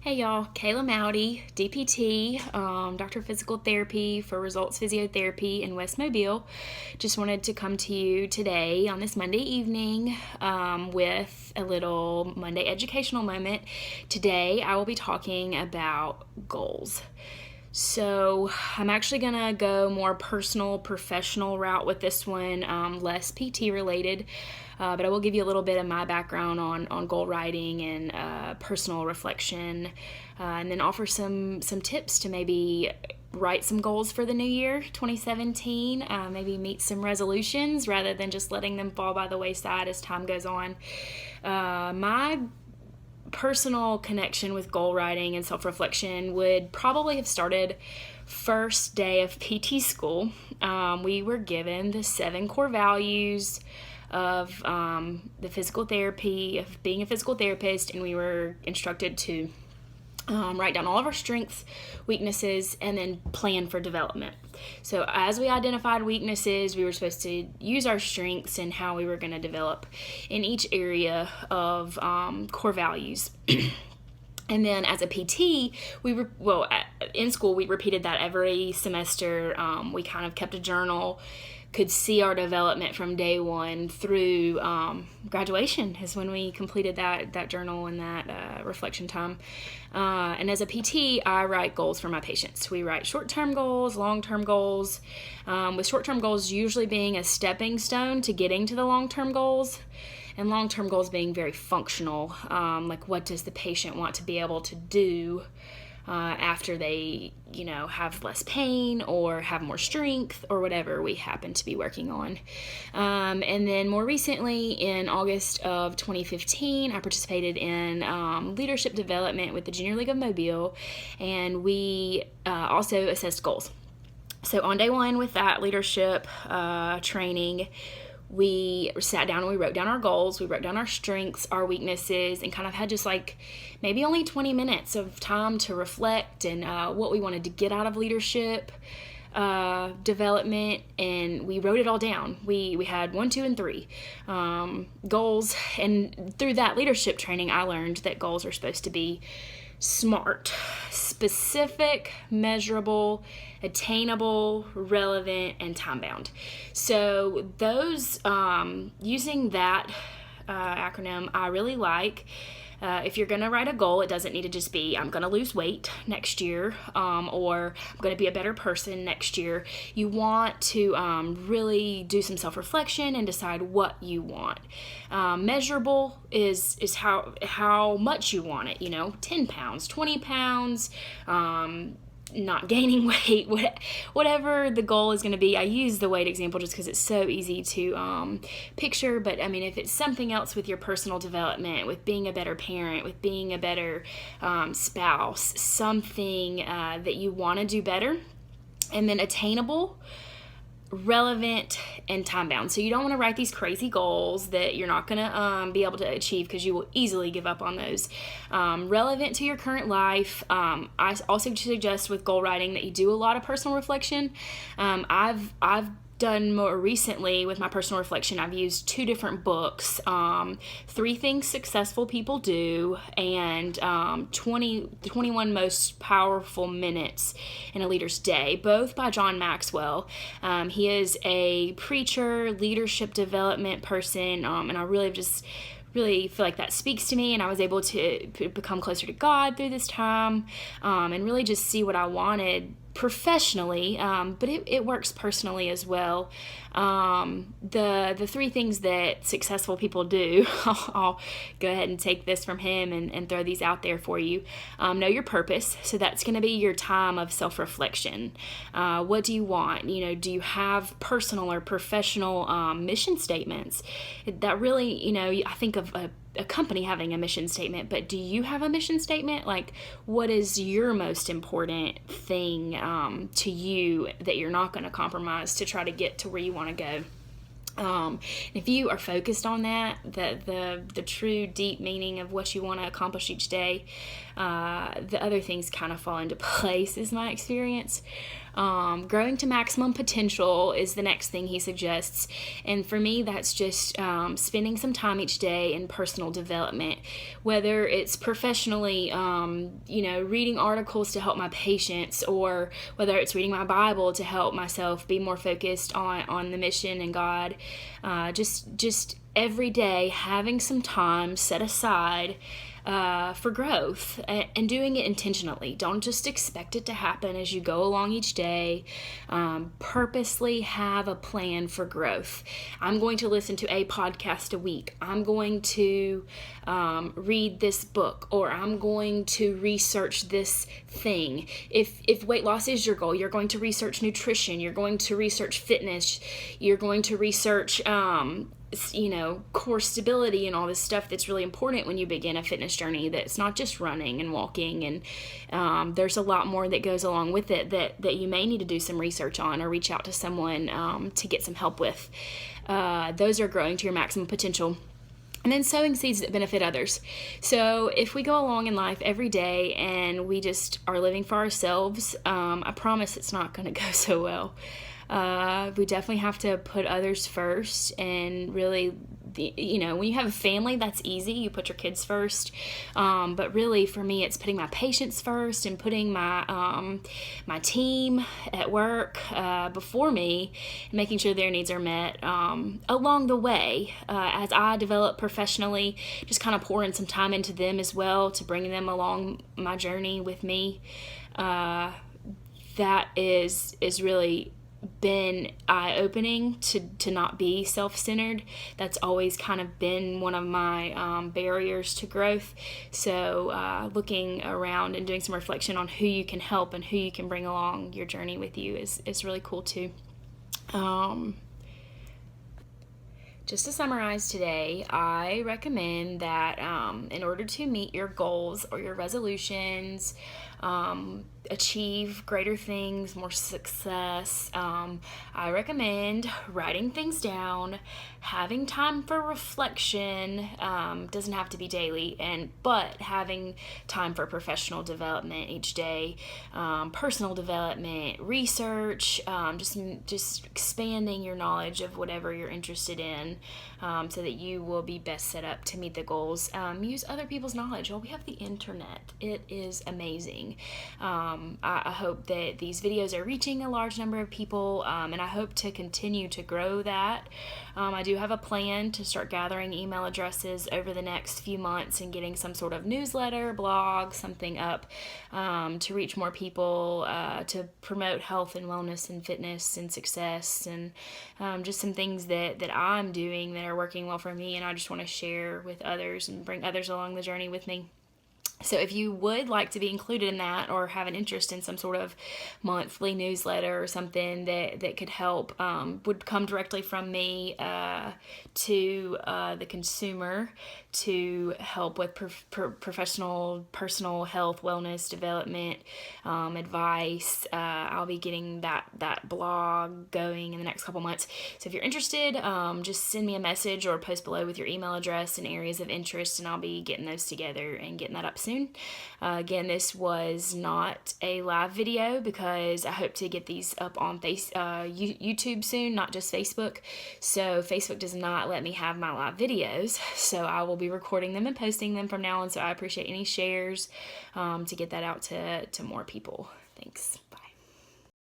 Hey y'all, Kayla Mowdy, DPT, Doctor of Physical Therapy for Results Physiotherapy in West Mobile. Just wanted to come to you today on this Monday evening with a little Monday educational moment. Today I will be talking about goals. So I'm actually going to go more personal, professional route with this one, less PT related. But I will give you a little bit of my background on goal writing and personal reflection, and then offer some tips to maybe write some goals for the new year, 2017, maybe meet some resolutions rather than just letting them fall by the wayside as time goes on. My personal connection with goal writing and self-reflection would probably have started first day of PT school. We were given the 7 core values of the physical therapy, of being a physical therapist, and we were instructed to write down all of our strengths, weaknesses, and then plan for development. So as we identified weaknesses, we were supposed to use our strengths and how we were going to develop in each area of core values. And then as a PT, in school, we repeated that every semester. We kind of kept a journal, could see our development from day one through graduation is when we completed that journal and that reflection time. And as a PT, I write goals for my patients. We write short-term goals, long-term goals, with short-term goals usually being a stepping stone to getting to the long-term goals, and long-term goals being very functional, like what does the patient want to be able to do after they, have less pain or have more strength or whatever we happen to be working on. And then more recently, in August of 2015, I participated in leadership development with the Junior League of Mobile, and we also assessed goals. So on day one with that leadership training, we sat down and we wrote down our goals, we wrote down our strengths, our weaknesses, and kind of had just like maybe only 20 minutes of time to reflect and what we wanted to get out of leadership development, and we wrote it all down. We had 1, 2, and 3 goals, and through that leadership training, I learned that goals are supposed to be SMART: specific, measurable, attainable, relevant, and time-bound. So those, using that acronym, I really like. If you're going to write a goal, it doesn't need to just be, I'm going to lose weight next year, or I'm going to be a better person next year. You want to really do some self-reflection and decide what you want. Measurable is how much you want it, 10 pounds, 20 pounds, not gaining weight, whatever the goal is going to be. I use the weight example just because it's so easy to picture, but I mean, if it's something else with your personal development, with being a better parent, with being a better spouse, something that you want to do better. And then attainable, relevant, and time-bound. So you don't want to write these crazy goals that you're not going to be able to achieve because you will easily give up on those. Relevant to your current life. I also suggest with goal writing that you do a lot of personal reflection. I've done more recently with my personal reflection. I've used 2 different books, 3 Things Successful People Do, and 21 Most Powerful Minutes in a Leader's Day, both by John Maxwell. He is a preacher, leadership development person, and I really feel like that speaks to me, and I was able to become closer to God through this time, and really just see what I wanted professionally, but it works personally as well. The 3 things that successful people do, I'll go ahead and take this from him and throw these out there for you. Know your purpose. So that's going to be your time of self-reflection. What do you want? Do you have personal or professional mission statements? That really, I think of a company having a mission statement, but do you have a mission statement? Like, what is your most important thing to you that you're not going to compromise to try to get to where you want to go? If you are focused on that, the true deep meaning of what you want to accomplish each day, the other things kind of fall into place, is my experience. Growing to maximum potential is the next thing he suggests. And for me, that's just spending some time each day in personal development, whether it's professionally, reading articles to help my patients, or whether it's reading my Bible to help myself be more focused on the mission and God. Just every day having some time set aside for growth, and doing it intentionally. Don't just expect it to happen as you go along each day. Purposely have a plan for growth. I'm going to listen to a podcast a week. I'm going to read this book, or I'm going to research this thing. If weight loss is your goal, you're going to research nutrition. You're going to research fitness. You're going to research core stability and all this stuff that's really important when you begin a fitness journey. That's not just running and walking, and there's a lot more that goes along with it that you may need to do some research on, or reach out to someone to get some help with. Those are growing to your maximum potential. And then sowing seeds that benefit others. So if we go along in life every day and we just are living for ourselves, I promise it's not going to go so well. We definitely have to put others first, and really, when you have a family, that's easy. You put your kids first. But really, for me, it's putting my patients first, and putting my team at work before me, and making sure their needs are met along the way. As I develop professionally, just kind of pouring some time into them as well, to bring them along my journey with me. That is really been eye-opening to not be self-centered. That's always kind of been one of my barriers to growth. So looking around and doing some reflection on who you can help and who you can bring along your journey with you is really cool too. Just to summarize today, I recommend that in order to meet your goals or your resolutions, achieve greater things, more success, I recommend writing things down, having time for reflection. Doesn't have to be daily, but having time for professional development each day, personal development, research, just expanding your knowledge of whatever you're interested in, so that you will be best set up to meet the goals. Use other people's knowledge. Well, we have the internet. It is amazing. I hope that these videos are reaching a large number of people, and I hope to continue to grow that. I do have a plan to start gathering email addresses over the next few months and getting some sort of newsletter, blog, something up to reach more people, to promote health and wellness and fitness and success, and just some things that I'm doing that are working well for me, and I just want to share with others and bring others along the journey with me. So if you would like to be included in that, or have an interest in some sort of monthly newsletter or something that could help, would come directly from me to the consumer, to help with professional, personal health, wellness, development, advice. I'll be getting that blog going in the next couple months. So if you're interested, just send me a message or post below with your email address and areas of interest, and I'll be getting those together and getting that up soon. Again, this was not a live video because I hope to get these up on YouTube soon, not just Facebook. So Facebook does not let me have my live videos, so I will be recording them and posting them from now on. So I appreciate any shares to get that out to more people. Thanks.